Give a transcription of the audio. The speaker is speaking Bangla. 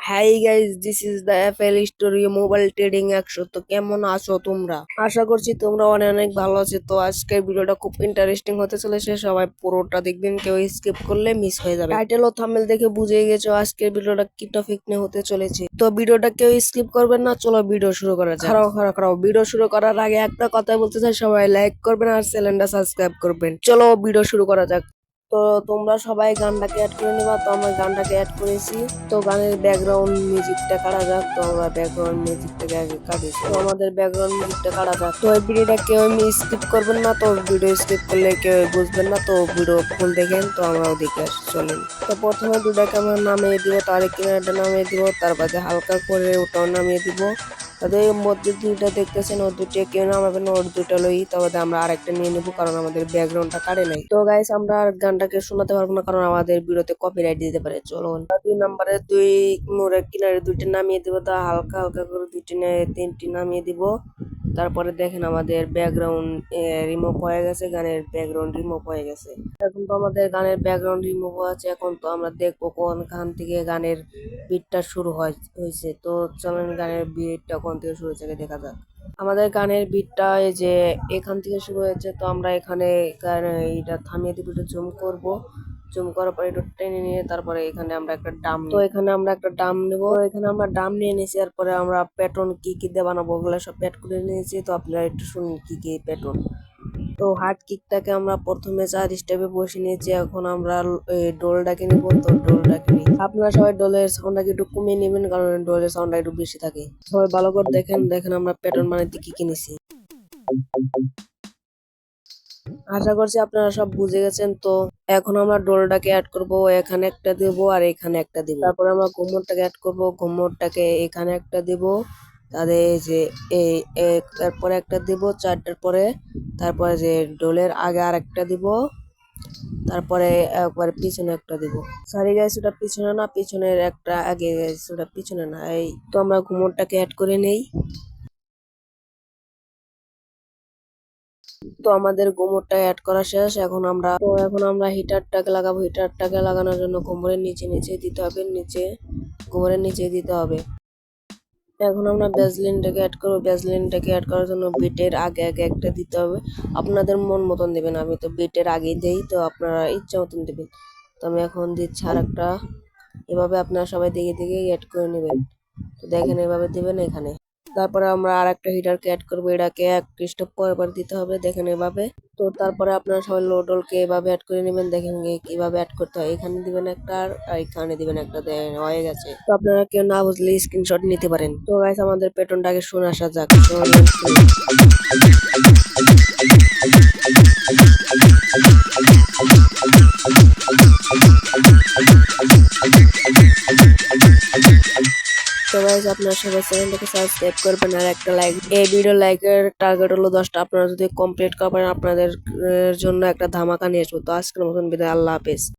Hi guys, this is the FL story mobile trading 100। তো কেমন আছো তোমরা? আশা করছি তোমরা অনেক অনেক ভালো আছো। তো আজকের ভিডিওটা খুব ইন্টারেস্টিং হতে চলেছে, সবাই পুরোটা দেখবেন, কেউ স্কিপ করলে মিস হয়ে যাবে। টাইটেল ও থাম্বনেল দেখে বুঝে গেছো আজকের ভিডিওটা কি টপিক নিয়ে হতে চলেছে। তো ভিডিওটা কেউ স্কিপ করবেন না, চলো ভিডিও শুরু করা যাক। খারাপ ভিডিও শুরু করার আগে একটা কথা বলতে চাই, সবাই লাইক করবেন আর চ্যানেলটা সাবস্ক্রাইব করবেন। চলো ভিডিও শুরু করা যাক। তো তোমরা সবাই গানটাকে অ্যাড করে নিবা। তো আমরা গানটাকে অ্যাড করেছি। তো গানের ব্যাকগ্রাউন্ড মিউজিকটা কাটা যাক। তো আমরা ব্যাকগ্রাউন্ড মিউজিকটাকে আগে কাটিয়েছি। তো আমাদের ব্যাকগ্রাউন্ড মিউজিকটা কাটা যাক। তো এই ভিডিওটা কেউ স্কিপ করবেন না। তো ভিডিও স্কিপ করলে কেউ বুঝবেন না। তো ভিডিও ফুল দেখেন। তো আমরা ওদিকে চলেন। তো প্রথমে দুটাকে আমরা নামিয়ে দিব, তার কিনারটা নামিয়ে দিব, তার বাদে হালকা করে ওটাও নামিয়ে দিব। তাদের মধ্যে দুইটা দেখতেছেন, ওর দুটো কেউ নামাবেন, ওর দুটো লই। তবে আমরা আরেকটা নিয়ে নেবো, কারণ আমাদের ব্যাকগ্রাউন্ডটা কাটে নাই। তো গাইস, আমরা আর গানটাকে শোনাতে পারবো না, কারণ আমাদের ভিডিওতে কপিরাইট দিতে পারে। চলো 2 নম্বরে দুই মোড়ের কিনারে দুইটা নামিয়ে দিব। তা হালকা হালকা করে তিনটি নামিয়ে দিব। তারপরে দেখেন আমাদের ব্যাকগ্রাউন্ড রিমুভ হয়ে গেছে, গানের ব্যাকগ্রাউন্ড রিমুভ হয়ে গেছে। এখন তো আমাদের গানের ব্যাকগ্রাউন্ড রিমুভ আছে। এখন তো আমরা দেখবো কোনখান থেকে গানের বিটটা শুরু হয়েছে। তো চলেন গানের বিটটা কোন থেকে শুরু হয়েছে দেখা যাক। আমাদের গানের বিটটা এই যে এখান থেকে শুরু হয়েছে। তো আমরা এখানে এটা থামিয়ে দিব, এটা জুম করব। জুম করার পরে একটু টেনে নিয়ে তারপরে এখানে আমরা একটা ডাম, তো এখানে আমরা একটা ডাম নেবো। এখানে আমরা ডাম নিয়ে নিয়েছি। এরপরে আমরা প্যাটার্ন কি কি দিয়ে বানাবো ওগুলো সব প্যাট করে নিয়েছি। তো আপনারা একটু শুনুন কি কি প্যাটার্ন। তো হার্ড কিকটাকে আমরা প্রথমে 4 স্টেপে বসে নিয়েছি। এখন আমরা ডোলটাকে নিব। তো ডোলটাকে নিই, আপনারা সবাই ডোলের সাউন্ডটাকে একটু কমিয়ে নেবেন, কারণ ডোলের সাউন্ডটা একটু বেশি থাকে। সবাই ভালো করে দেখেন আমরা প্যাটার্ন বানাইতে কি কিনেছি। আশা করছি আপনারা সব বুঝে গেছেন। তো এখন আমরা ডোলটাকে অ্যাড করব, এখানে একটা দেব আর এখানে একটা দেব। তারপরে আমরা ঘুমরটাকে অ্যাড করব, ঘুমরটাকে এখানে একটা দেব। তাদের যে তারপরে একটা দিব 4টার পরে। তারপরে যে ডোলের আগে আর একটা দিব। তারপরে একবারে পিছনে একটা দিব। সরি গাইস, ওটা পিছনে না, পিছনের একটা আগে গাইস, ওটা পিছনে না। এই তো আমরা ঘুমরটাকে অ্যাড করে নেই। তো আমাদের গোমরটা অ্যাড করা শেষ। এখন আমরা হিটারটাকে লাগাবো। হিটারটাকে লাগানোর জন্য গোমরের নিচে দিতে হবে, গোমরের নিচে দিতে হবে। এখন আমরা ভ্যাসলিনটাকে অ্যাড করবো। ভ্যাসলিনটাকে অ্যাড করার জন্য বিটের আগে আগে একটা দিতে হবে। আপনাদের মন মতন দেবেন, আমি তো বিটের আগে দেই, তো আপনারা ইচ্ছা মতন দেবেন। তো আমি এখন দিচ্ছি আর একটা। এভাবে আপনারা সবাই দেখে দেখে অ্যাড করে নেবেন। তো দেখেন এভাবে দেবেন এখানে। তারপরে আমরা আর একটা হিটারকে অ্যাড করবো, এটাকে 1 স্টেপ পর দিতে হবে, দেখেন এভাবে। তো তারপরে আপনারা সবাই লোডলকে এভাবে অ্যাড করে নেবেন, দেখেন কিভাবে অ্যাড করতে হয়। এখানে দিবেন একটা আর এখানে দিবেন একটা, হয়ে গেছে। তো আপনারা কেউ না বুঝলে স্ক্রিনশট নিতে পারেন। তো গাইস, আমাদের প্যাটার্নটাকে শুনে আসা যাক। তো গাইস, আপনারা সবাই চ্যানেলটাকে সাবস্ক্রাইব করবেন আর একটা লাইক। এই ভিডিও লাইকের টার্গেট হলো 10টা। আপনারা যদি কমপ্লিট করেন, আপনাদের জন্য একটা ধামাকা নিয়ে আসবো। তো আজকের মতন বিদায়, আল্লাহ হাফেজ।